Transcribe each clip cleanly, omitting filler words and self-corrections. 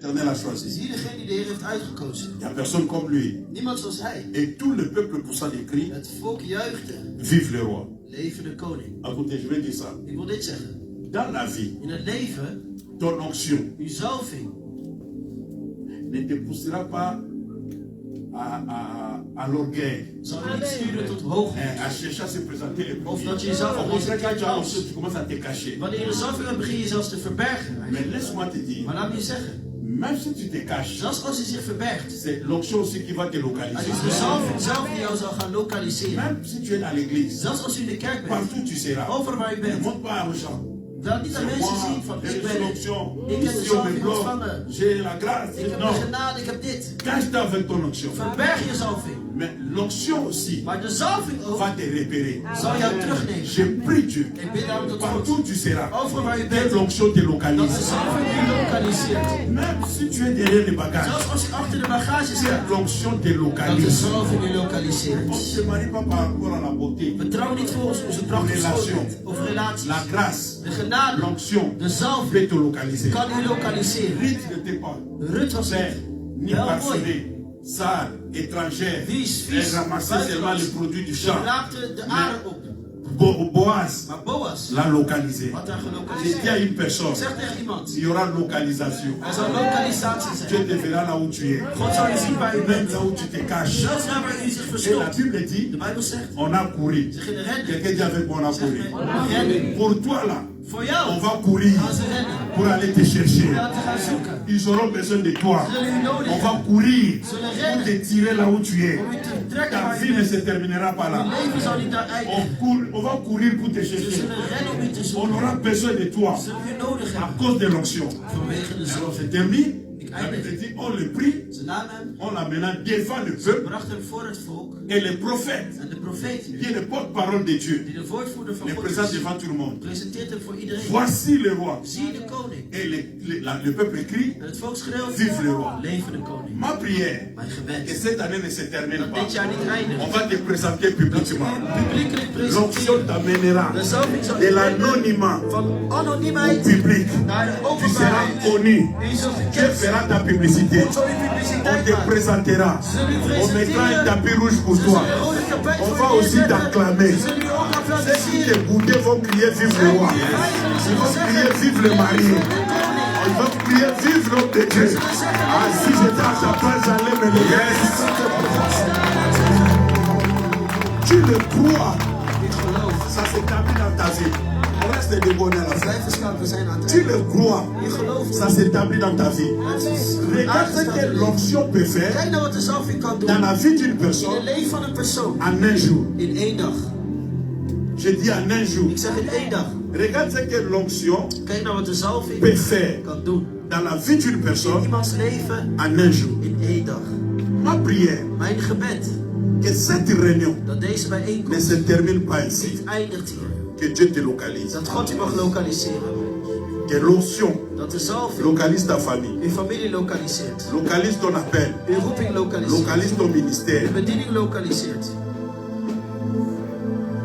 L'Éternel a choisi. is hier degene die de Heer heeft uitgekozen. Il n'y a personne comme lui. Niemand zoals hij. Et tout le peuple poussa des cris. Het volk juichte. Vive le roi. Leven de koning. Écoutez, je vais dire ça. Ik wil dit zeggen. Dans la vie, In het leven, ton onction uw zalving ne te poussera pas à l'orgueil, zal je niet sturen tot hoogmoed. à chercher à se présenter les Of premiers. dat je jezelf Au een contraire, quand tu as l'onction, als. tu commences à te cacher. Wanneer je een zalving hebt, begin je zelfs te verbergen. Mais laisse-moi te dire, Maar laat me je zeggen, même si tu te caches, zelfs als je zich verbergt, c'est l'onction aussi qui va te het localiser. is de zalving zelf die jou zal gaan lokaliseren. Même si tu es dans l'église, Zelfs als je in de kerk bent, partout tu seras. overal waar je Ne bent, montre pas aux gens. laat niet aan C'est mensen moi, zien van j'ai ik reçu ben l'onction. ik heb de Ici on me zalving bloque. ontvangen, J'ai la grâce. ik heb Non, de genade, ik heb dit. cache-toi avec ton onction. Verberg je zalving. Mais l'onction aussi Maar de zalving ook va te repérer. zal jou terugnemen. Je prie Dieu. Ik bid daarom tot God. Partout tu seras. Overal waar je Que bent, l'onction te dat de localise. zalving je lokaliseert. Même si tu es derrière les bagages, Zelfs als je achter de bagage que staat, l'onction te dat de localise. zalving je On ne lokaliseert. se marie pas par rapport à la beauté. We trouwen niet volgens onze prachtige Relation. schoonheid of relaties. La grâce, De genade, l'onction de zalving peut te localiser. kan je lokaliseren. Rite n'était pas Rut was père, niet ni wel mooi. parsemé, sale, étrangère. Vies, Elle vies, ramassait seulement les produits du Ze champ. raakte de aarde op. Boaz Maar Boas l'a localisé. had daar J'ai dit à gelokaliseerd. une personne, Zeg tegen iemand, il y aura localisation. er zal lokalisatie Dieu zijn. te verra là où tu es. God zal je zien waar u Même bent. là où tu te caches. Zelfs daar waar u zich Et la verschuilt. Bible dit, De Bijbel zegt, on a couru. ze gingen rennen. Quelqu'un dit avec moi, on a Zeg couru. me, rennen. Pour toi là, Voor on jou va courir gaan ze rennen. pour aller te chercher. Om jou te gaan zoeken. Ils auront besoin de toi. Ze zullen u nodig On va hebben. courir Zullen pour rennen. te tirer là où tu es. Om u te trekken Ta waar u vie ne bent. se terminera pas Uw là. leven zal niet daar eindigen. On va courir pour te Ze chercher. zullen rennen om u te On zoeken. aura besoin de toi Ze zullen u nodig à hebben. cause de l'onction. Vanwege de Alors zon. c'est terminé. La Bible dit, on le prie, Ze namen hem, on l'amena devant le peuple brachten hem voor het volk. et les prophètes, En de profeet qui nu, est le porte-parole de Dieu, die de woordvoerder van les God présente is, devant tout le monde. presenteert hem voor iedereen. Voici le roi. Zie de koning. Et le peuple crie, En het volk schreeuwt, vive le roi. leven de koning. Ma prière, Mijn que gebed, cette année ne se termine dat pas. dit jaar niet eindigt. On va te présenter Dat publiquement. u publiekelijk L'onction presenteert. t'amènera De zalving zal de u brengen l'anonymat van au anoniemheid public. naar de Tu seras openbaarheid. connu. U zult Tu gekend zijn. feras ta publicité. God zal u On publiciteit te maken. présentera. On mettra un tapis rouge pour Ze toi. zullen een rode tapijt On voor va u aussi neerzetten. t'acclamer. Ze zullen u ook Ceux qui applaudisseren. te goûter vont crier vive le roi. Ils vont crier vive le marié. Ils vont crier vive l'homme de Dieu. Ah, si j'étais à sa place, j'allais me lever. Tu le crois. Ik geloof. Ça s'établit dans ta vie. On reste de bonheur à la fin. Blijven staan, we zijn aan het Tu einde. le crois. Je gelooft. Ça s'établit dans ta vie. Het is Regarde ce que l'onction peut faire Kijk nou wat de zalving kan doen dans la vie d'une in personne het leven van een persoon. en un jour. In één dag. Je dis en un jour. Ik zeg in één dag. Regarde ce que l'onction Kijk nou wat de zalving peut faire kan doen dans la vie d'une in personne iemands leven en un jour. in één dag. Ma prière, Mijn gebed que cette réunion dat deze ne bijeenkomst se termine pas ici. niet eindigt hier. Que Dieu te localise. Dat God u mag lokaliseren. Que l'onction Dat de zalving localise ta famille. uw familie lokaliseert. Localise ton appel. Uw roeping lokaliseert. Localise ton Uw ministère. bediening lokaliseert.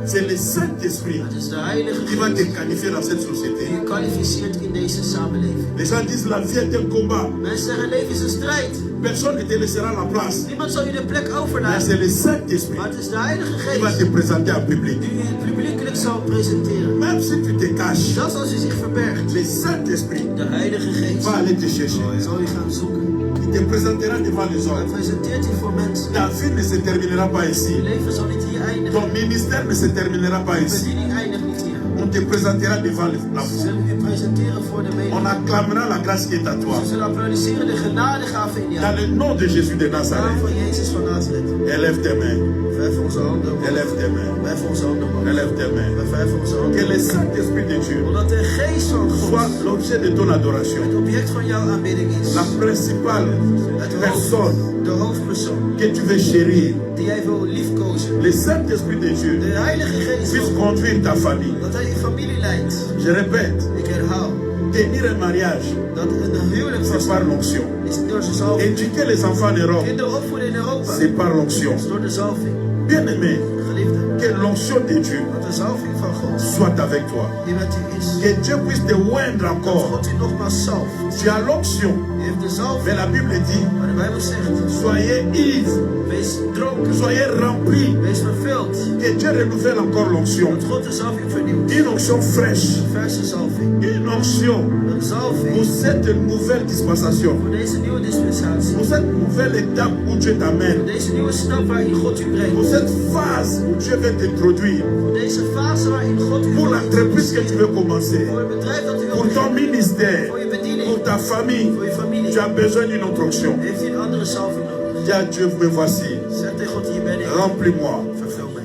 C'est le Saint-Esprit Het is de Heilige qui va te Geest qualifier dans cette die société. u kwalificeert in deze samenleving. Les gens disent la vie est un combat. Mensen zeggen leven is een strijd. Personne ne te laissera la place. Niemand zal u de plek Mais overlaten. c'est le Saint-Esprit Maar het is de Heilige qui va Geest te présenter en public. die u publiekelijk zal presenteren. Même si tu te caches, Zelfs als u zich verbergt, le Saint-Esprit de Heilige Geest va aller te chercher. zal u gaan zoeken. Il te présentera devant les Hij hommes. presenteert u voor mensen. Ta vie ne se terminera pas Uw ici. leven zal niet hier eindigen. Ton ministère ne se terminera pas Uw ici. bediening eindigt niet hier. On te présentera devant la Ze foule. zullen u presenteren voor de On menigte. acclamera la grâce qui est à toi. Ze zullen applaudisseren de genadegave in Dans jou. le nom de Jésus de In de naam Nazareth. van Jezus van Nazareth. Élève tes mains. Vijf onze handen omhoog. Élève tes mains. Vijf onze handen omhoog. Élève tes mains. Vijf onze handen Que omhoog. le Saint-Esprit de Dieu Omdat de geest van God soit l'objet de ton adoration. het object van jouw aanbidding is. La principale personne De hoofdpersoon que tu veux chérir. die jij wil liefkozen. Le Saint-Esprit de Dieu De Heilige Geest puisse wil conduire ta famille. dat hij je familie leidt. Je répète, Ik herhaal tenir un mariage, dat een huwelijk c'est vast par l'onction. is door de zalving. Éduquer les enfants en Europe, Kinderen opvoeden in Europa c'est par l'onction. is door de zalving. Bien-aimé, Geliefde, que l'onction de Dieu dat de zalving van God. soit avec toi. Die met u is. Que Dieu puisse te oindre Dat encore. God u nogmaals zalft. Tu as l'onction. U heeft de Mais zalving. la Bible dit, Maar de Bijbel zegt, soyez ivres, wees dronken. soyez remplis. Wees vervuld. Que Dieu renouvelle encore l'onction. Dat God de zalving vernieuwt. Une onction fraîche. Verse zalving. Une onction Een zalving. pour cette nouvelle dispensation. Voor deze nieuwe dispensatie. Pour cette nouvelle étape où Dieu t'amène. Deze nieuwe stap waarin God u Pour brengt. cette phase où Dieu veut t'introduire. Voor deze fase waarin God u Pour wil l'entreprise que tu introduceren. veux commencer. Voor het bedrijf dat u wil Pour ton beginnen. ministère. Voor je bediening. Pour ta famille. Voor je familie. Tu as besoin d'une autre onction. Heeft u een andere zalving nodig. Dis à Dieu, me voici. Zeg tegen God, hier ben ik. Remplis-moi. Vervul mij.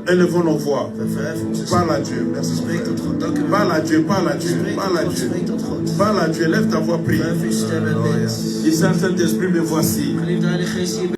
Élevons nos voix. We verheffen onze Parle stem. à Dieu. Merci. Spreek tot God. Dank u wel. Parle à Dieu, parle à Dieu, Spreek parle à tot God. Dieu. Spreek tot God. Parle à Dieu, lève ta voix, prie. Verhef uw stem en bid. Dis, Saint-Esprit, me voici. Geliefde Heilige Geest, hier ben ik.